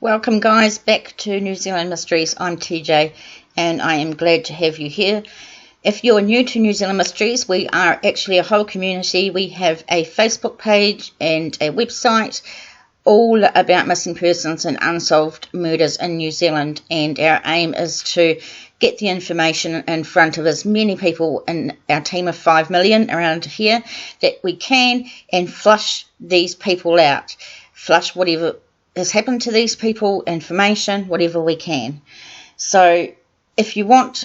Welcome guys back to New Zealand Mysteries. I'm TJ and I am glad to have you here. If you're new to New Zealand Mysteries, we are actually a whole community. We have a Facebook page and a website all about missing persons and unsolved murders in New Zealand, and our aim is to get the information in front of as many people in our team of 5 million around here that we can, and flush these people out, flush whatever has happened to these people, information, whatever we can. So if you want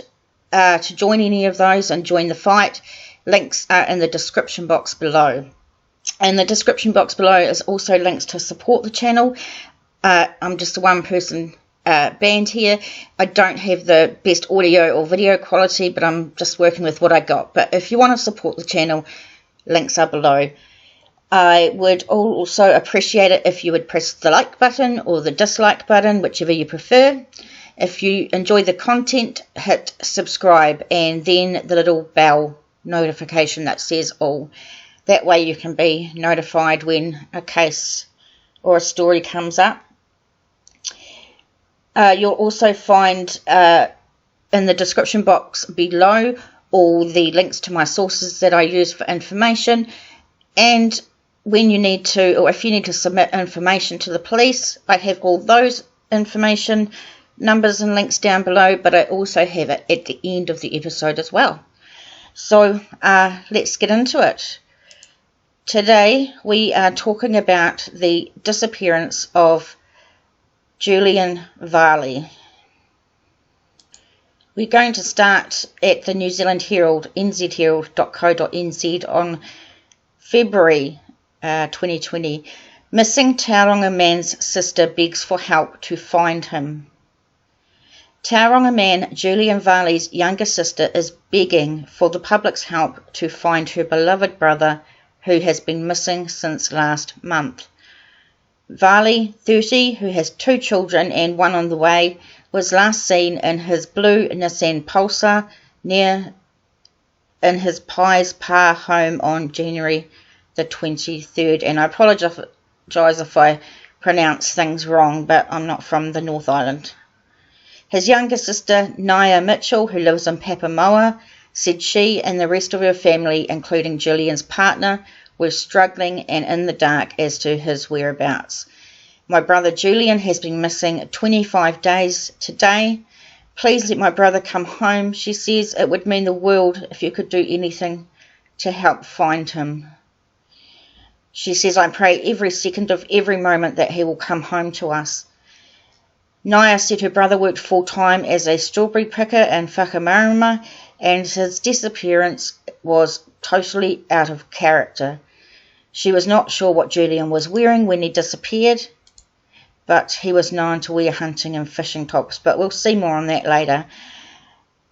to join any of those and join the fight, links are in the description box below. In the description box below is also links to support the channel. I'm just a one-person band here. I don't have the best audio or video quality, but I'm just working with what I got. But if you want to support the channel, links are below. I would also appreciate it if you would press the like button or the dislike button, whichever you prefer. If you enjoy the content, hit subscribe and then the little bell notification that says all. That way you can be notified when a case or a story comes up. You'll also find in the description box below all the links to my sources that I use for information, and when you need to, or if you need to submit information to the police, I have all those information numbers and links down below, but I also have it at the end of the episode as well. So let's get into it. Today we are talking about the disappearance of Julian Varley. We're going to start at the New Zealand Herald, nzherald.co.nz, on February 2020. Missing Tauranga man's sister begs for help to find him. Tauranga man Julian Varley's younger sister is begging for the public's help to find her beloved brother, who has been missing since last month. Varley, 30, who has 2 children and one on the way, was last seen in his blue Nissan Pulsar in his Pies Pa home on January the 23rd, and I apologise if I pronounce things wrong, but I'm not from the North Island. His younger sister, Nia Mitchell, who lives in Papamoa, said she and the rest of her family, including Julian's partner, were struggling and in the dark as to his whereabouts. My brother Julian has been missing 25 days today. Please let my brother come home, she says. It would mean the world if you could do anything to help find him. She says, I pray every second of every moment that he will come home to us. Nia said her brother worked full-time as a strawberry picker in Whakamarama, and his disappearance was totally out of character. She was not sure what Julian was wearing when he disappeared, but he was known to wear hunting and fishing tops, but we'll see more on that later.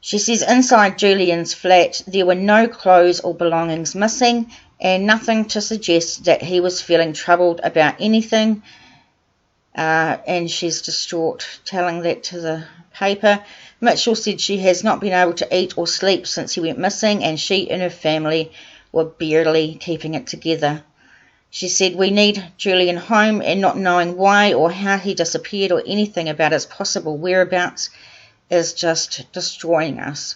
She says inside Julian's flat there were no clothes or belongings missing, and nothing to suggest that he was feeling troubled about anything. And she's distraught, telling that to the paper. Mitchell said she has not been able to eat or sleep since he went missing, and she and her family were barely keeping it together. She said, we need Julian home, and not knowing why or how he disappeared or anything about his possible whereabouts is just destroying us.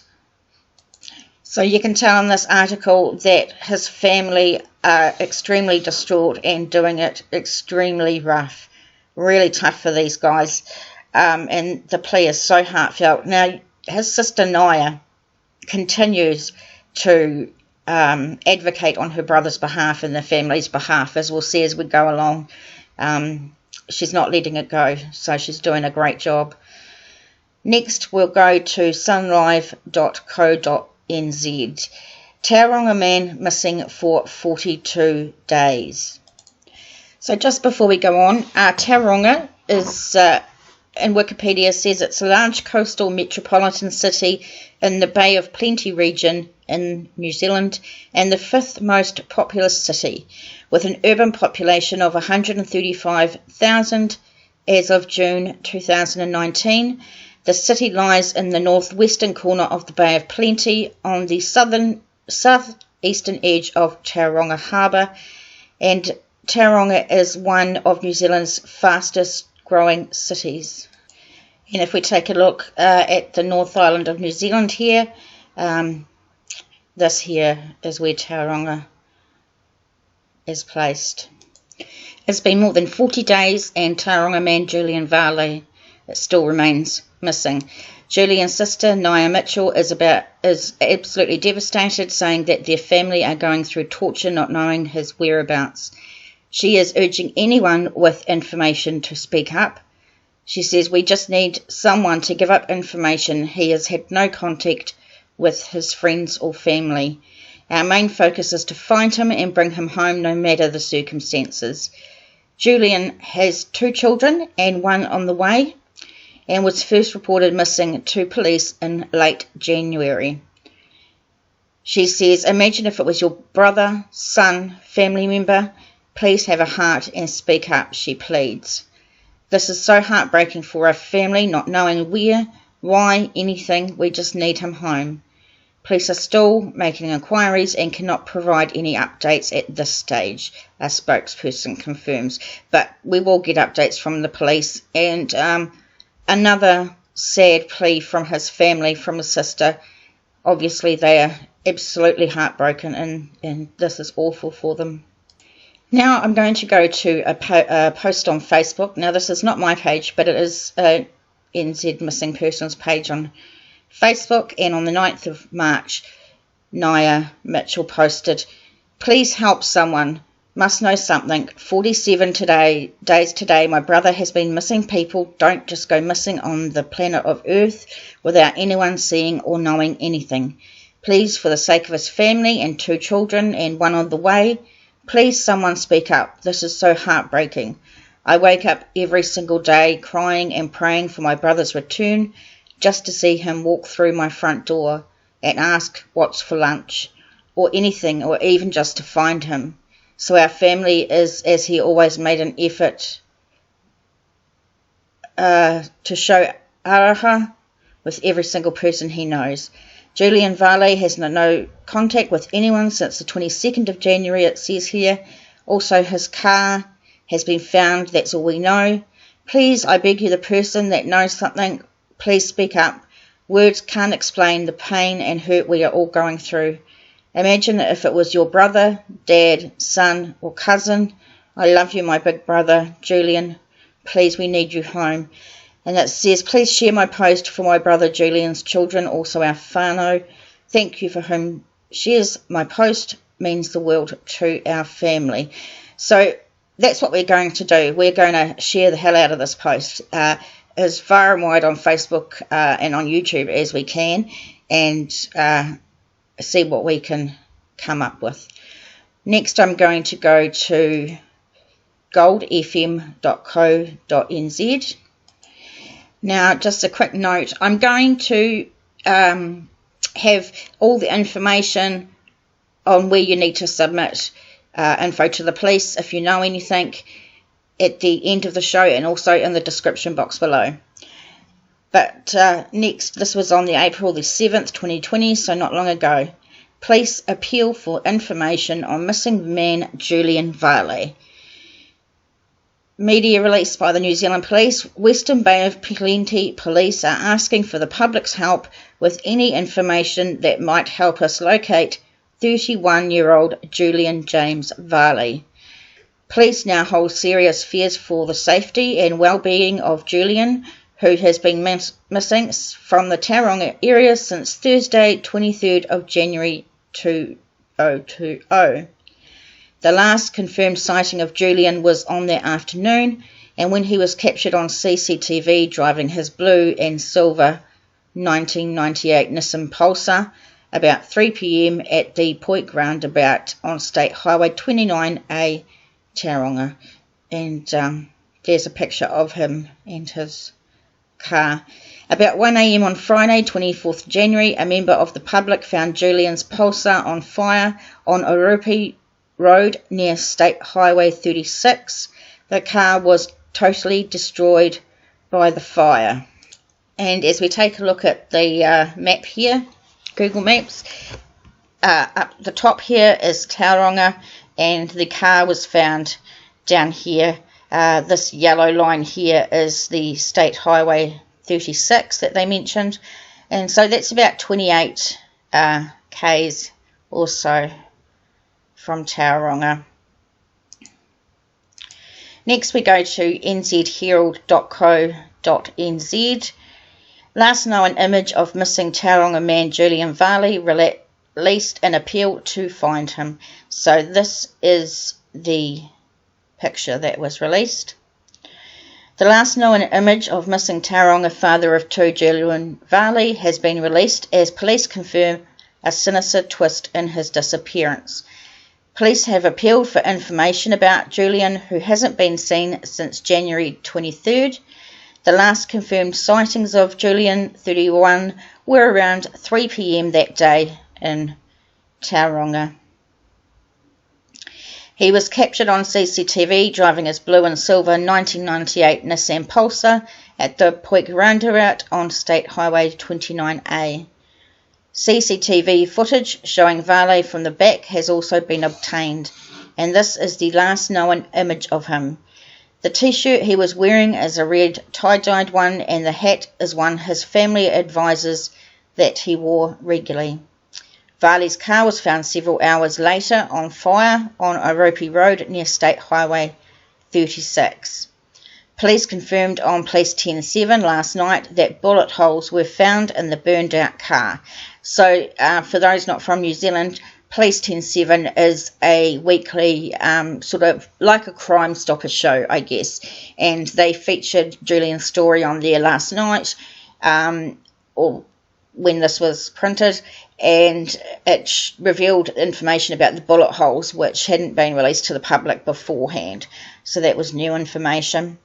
So you can tell in this article that his family are extremely distraught and doing it extremely rough. Really tough for these guys. And the plea is so heartfelt. Now, his sister Nia continues to advocate on her brother's behalf and the family's behalf, as we'll see as we go along. She's not letting it go, so she's doing a great job. Next, we'll go to sunlive.co.nz. Tauranga man missing for 42 days. So just before we go on, Tauranga is, in Wikipedia, says it's a large coastal metropolitan city in the Bay of Plenty region in New Zealand, and the 5th most populous city, with an urban population of 135,000 as of June 2019. The city lies in the northwestern corner of the Bay of Plenty on the southeastern edge of Tauranga Harbour, and Tauranga is one of New Zealand's fastest growing cities. And if we take a look at the North Island of New Zealand here, this here is where Tauranga is placed. It's been more than 40 days and Tauranga man Julian Varley still remains missing. Julian's sister, Nia Mitchell, is absolutely devastated, saying that their family are going through torture not knowing his whereabouts. She is urging anyone with information to speak up. She says, "We just need someone to give up information. He has had no contact with his friends or family. Our main focus is to find him and bring him home no matter the circumstances." Julian has 2 children and 1 on the way, and was first reported missing to police in late January. She says, "Imagine if it was your brother, son, family member. Please have a heart and speak up," she pleads. "This is so heartbreaking for our family, not knowing where, why, anything. We just need him home. Police are still making inquiries and cannot provide any updates at this stage," a spokesperson confirms. But we will get updates from the police. And another sad plea from his family, from his sister. Obviously they are absolutely heartbroken, and this is awful for them. Now I'm going to go to a post on Facebook. Now this is not my page, but it is a NZ Missing Persons page on Facebook, and on the 9th of March, Nia Mitchell posted, "Please help someone. Must know something. 47 days today. My brother has been missing. People don't just go missing on the planet of Earth without anyone seeing or knowing anything. Please, for the sake of his family and 2 children and 1 on the way, please someone speak up. This is so heartbreaking. I wake up every single day crying and praying for my brother's return, just to see him walk through my front door and ask what's for lunch, or anything, or even just to find him. So our family is, as he always made an effort to show araha with every single person he knows. Julian Varley has no contact with anyone since the 22nd of January, it says here. Also, his car has been found. That's all we know. Please, I beg you, the person that knows something, please speak up. Words can't explain the pain and hurt we are all going through. Imagine if it was your brother, dad, son, or cousin. I love you, my big brother, Julian. Please, we need you home." And it says, "Please share my post for my brother Julian's children, also our whānau. Thank you for whom shares my post. Means the world to our family." So that's what we're going to do. We're going to share the hell out of this post as far and wide on Facebook and on YouTube as we can, and see what we can come up with. Next, I'm going to go to goldfm.co.nz. Now, just a quick note, I'm going to have all the information on where you need to submit info to the police if you know anything at the end of the show, and also in the description box below. But next, this was on the April the 7th, 2020, so not long ago. Police appeal for information on missing man Julian Varley. Media released by the New Zealand Police. Western Bay of Plenty Police are asking for the public's help with any information that might help us locate 31-year-old Julian James Varley. Police now hold serious fears for the safety and well-being of Julian, who has been missing from the Tauranga area since Thursday, 23rd of January 2020. The last confirmed sighting of Julian was on that afternoon, and when he was captured on CCTV driving his blue and silver 1998 Nissan Pulsar about 3 p.m. at the Point roundabout on State Highway 29A, Tauranga. And there's a picture of him and his car. About 1 a.m. on Friday, 24th January, a member of the public found Julian's Pulsar on fire on Oropi Road near State Highway 36. The car was totally destroyed by the fire. And as we take a look at the map here, Google Maps, up the top here is Tauranga, and the car was found down here This yellow line here is the State Highway 36 that they mentioned, and so that's about 28 k's or so from Tauranga. Next we go to nzherald.co.nz. Last known image of missing Tauranga man Julian Varley, released an appeal to find him. So this is the picture that was released. The last known image of missing Tauranga father of two Julian Varley has been released as police confirm a sinister twist in his disappearance. Police have appealed for information about Julian, who hasn't been seen since January 23rd. The last confirmed sightings of Julian, 31, were around 3 p.m. that day in Tauranga. He was captured on CCTV driving his blue and silver 1998 Nissan Pulsar at the Puig roundabout on State Highway 29A. CCTV footage showing Varley from the back has also been obtained, and this is the last known image of him. The t-shirt he was wearing is a red tie-dyed one, and the hat is one his family advises that he wore regularly. Varley's car was found several hours later on fire on Oropi Road near State Highway 36. Police confirmed on Police 10-7 last night that bullet holes were found in the burned out car. So for those not from New Zealand, Police 10-7 is a weekly sort of like a Crimestoppers show, I guess, and they featured Julian's story on there last night, or when this was printed, and it revealed information about the bullet holes which hadn't been released to the public beforehand, so that was new information.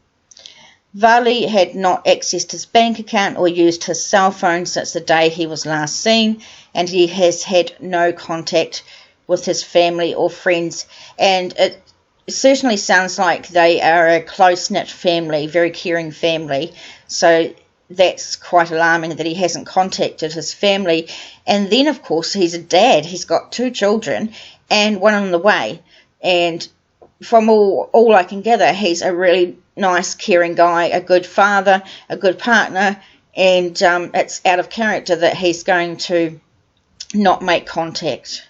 Varley had not accessed his bank account or used his cell phone since the day he was last seen, and he has had no contact with his family or friends, and it certainly sounds like they are a close-knit family, very caring family, so that's quite alarming that he hasn't contacted his family. And then of course he's a dad, he's got 2 children and one on the way, and from all I can gather, he's a really nice, caring guy, a good father, a good partner, and it's out of character that he's going to not make contact.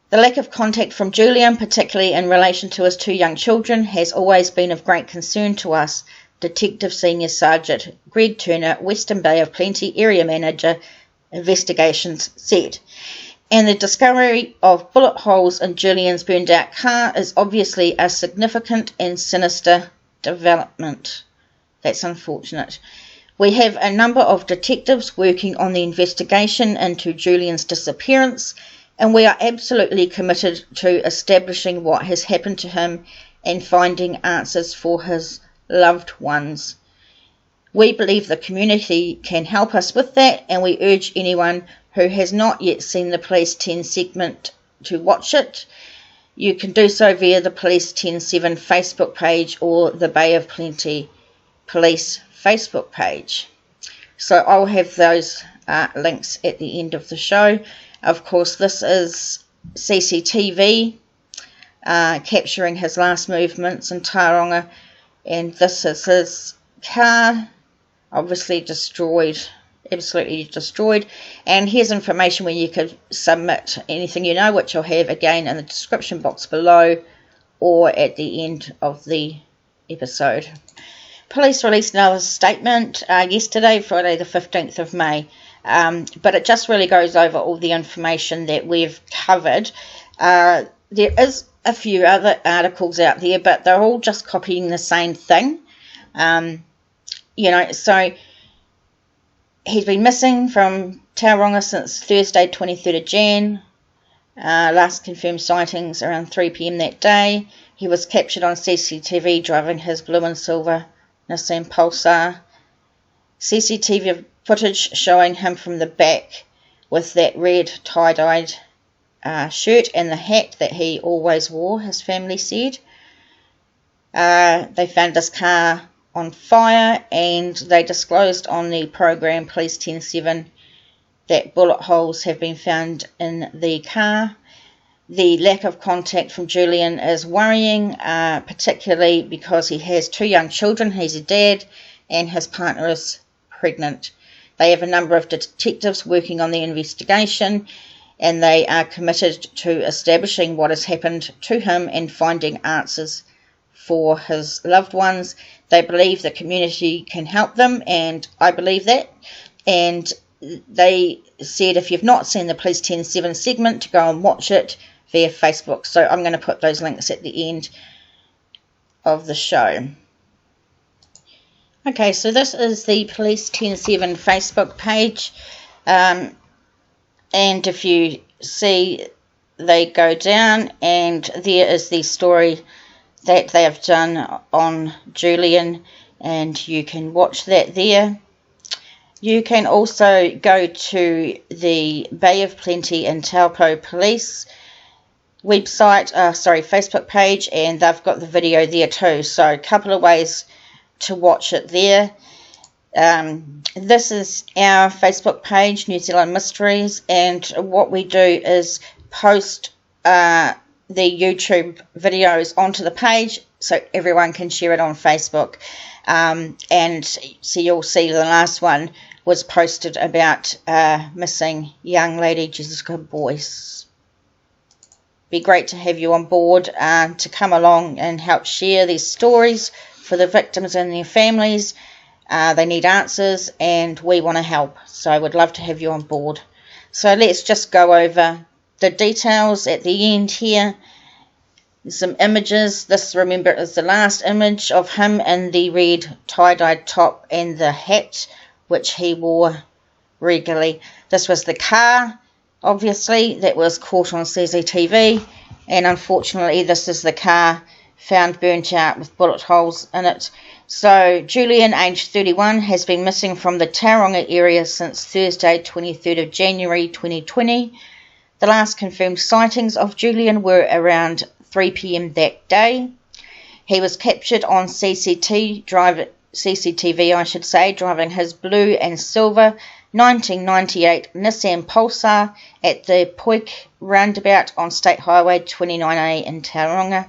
The lack of contact from Julian, particularly in relation to his 2 young children, has always been of great concern to us, Detective Senior Sergeant Greg Turner, Western Bay of Plenty Area Manager, Investigations said. And the discovery of bullet holes in Julian's burned out car is obviously a significant and sinister development. That's unfortunate. We have a number of detectives working on the investigation into Julian's disappearance, and we are absolutely committed to establishing what has happened to him and finding answers for his loved ones. We believe the community can help us with that, and we urge anyone who has not yet seen the Police 10 segment to watch it. You can do so via the Police 10-7 Facebook page or the Bay of Plenty Police Facebook page. So I'll have those links at the end of the show. Of course, this is CCTV capturing his last movements in Tauranga, and this is his car, obviously destroyed, absolutely destroyed. And here's information where you could submit anything you know, which I'll have again in the description box below or at the end of the episode. Police released another statement yesterday, Friday the 15th of May, but it just really goes over all the information that we've covered. There is a few other articles out there, but they're all just copying the same thing. So he's been missing from Tauranga since Thursday, 23rd of Jan. Last confirmed sightings around 3 p.m. that day. He was captured on CCTV driving his blue and silver Nissan Pulsar. CCTV footage showing him from the back with that red tie-dyed shirt and the hat that he always wore, his family said. They found his car on fire, and they disclosed on the program Police 10-7 that bullet holes have been found in the car. The lack of contact from Julian is worrying, particularly because he has 2 young children. He's a dad and his partner is pregnant. They have a number of detectives working on the investigation, and they are committed to establishing what has happened to him and finding answers for his loved ones. They believe the community can help them, and I believe that. And they said if you've not seen the Police 10-7 segment, to go and watch it via Facebook. So I'm going to put those links at the end of the show. Okay, so this is the Police 10-7 Facebook page. And if you see, they go down, and there is the story that they have done on Julian, and you can watch that there. You can also go to the Bay of Plenty and Taupo Police website, Facebook page, and they've got the video there too. So a couple of ways to watch it there. This is our Facebook page, New Zealand Mysteries, and what we do is post the YouTube videos onto the page so everyone can share it on Facebook. And so you'll see the last one was posted about missing young lady Jessica Boyce. Be great to have you on board to come along and help share these stories for the victims and their families. They need answers, and we want to help, so I would love to have you on board. So let's just go over the details at the end here. Some images. This, remember, is the last image of him in the red tie-dyed top and the hat which he wore regularly. This was the car, obviously, that was caught on CCTV, and unfortunately this is the car found burnt out with bullet holes in it. So Julian, aged 31, has been missing from the Tauranga area since Thursday, 23rd of January 2020. The last confirmed sightings of Julian were around 3 p.m. that day. He was captured on CCTV, driving his blue and silver 1998 Nissan Pulsar at the Poik roundabout on State Highway 29A in Tauranga.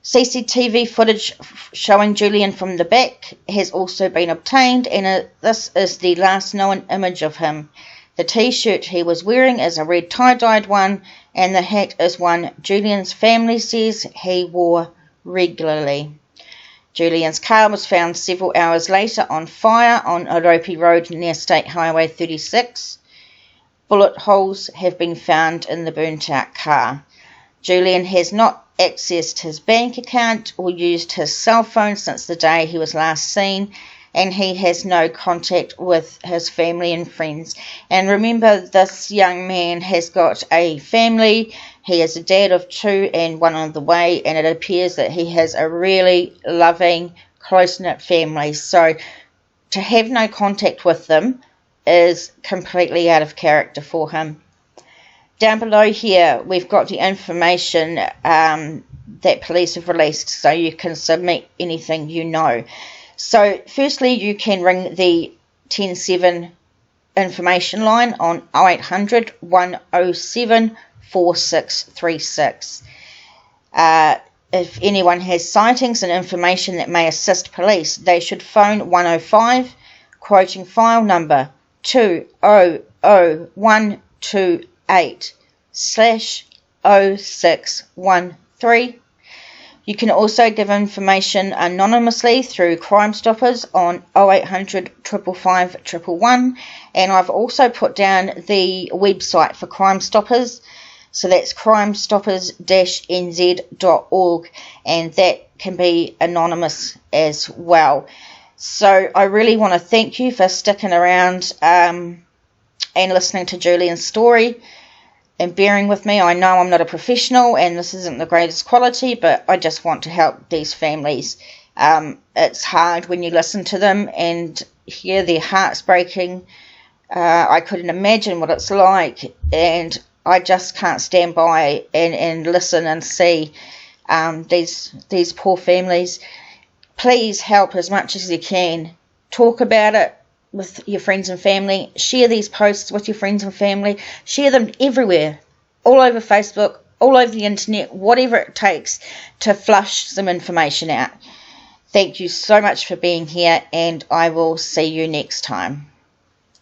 CCTV footage showing Julian from the back has also been obtained, and this is the last known image of him. The t-shirt he was wearing is a red tie-dyed one, and the hat is one Julian's family says he wore regularly. Julian's car was found several hours later on fire on Oropi Road near State Highway 36. Bullet holes have been found in the burnt-out car. Julian has not accessed his bank account or used his cell phone since the day he was last seen, and he has no contact with his family and friends. And remember, this young man has got a family. He is a dad of 2 and 1 on the way, and it appears that he has a really loving, close-knit family. So to have no contact with them is completely out of character for him. Down below here, we've got the information that police have released, so you can submit anything you know. So firstly, you can ring the 10-7 information line on 0800 107 4636. If anyone has sightings and information that may assist police, they should phone 105, quoting file number 200128/0613. You can also give information anonymously through Crimestoppers on 0800 555 111, and I've also put down the website for Crimestoppers, so that's crimestoppers-nz.org, and that can be anonymous as well. So I really want to thank you for sticking around and listening to Julian's story and bearing with me. I know I'm not a professional and this isn't the greatest quality, but I just want to help these families. It's hard when you listen to them and hear their hearts breaking. I couldn't imagine what it's like, and I just can't stand by and listen and see these poor families. Please help as much as you can. Talk about it with your friends and family. Share these posts with your friends and family. Share them everywhere, all over Facebook, all over the internet, whatever it takes to flush some information out. Thank you so much for being here, and I will see you next time.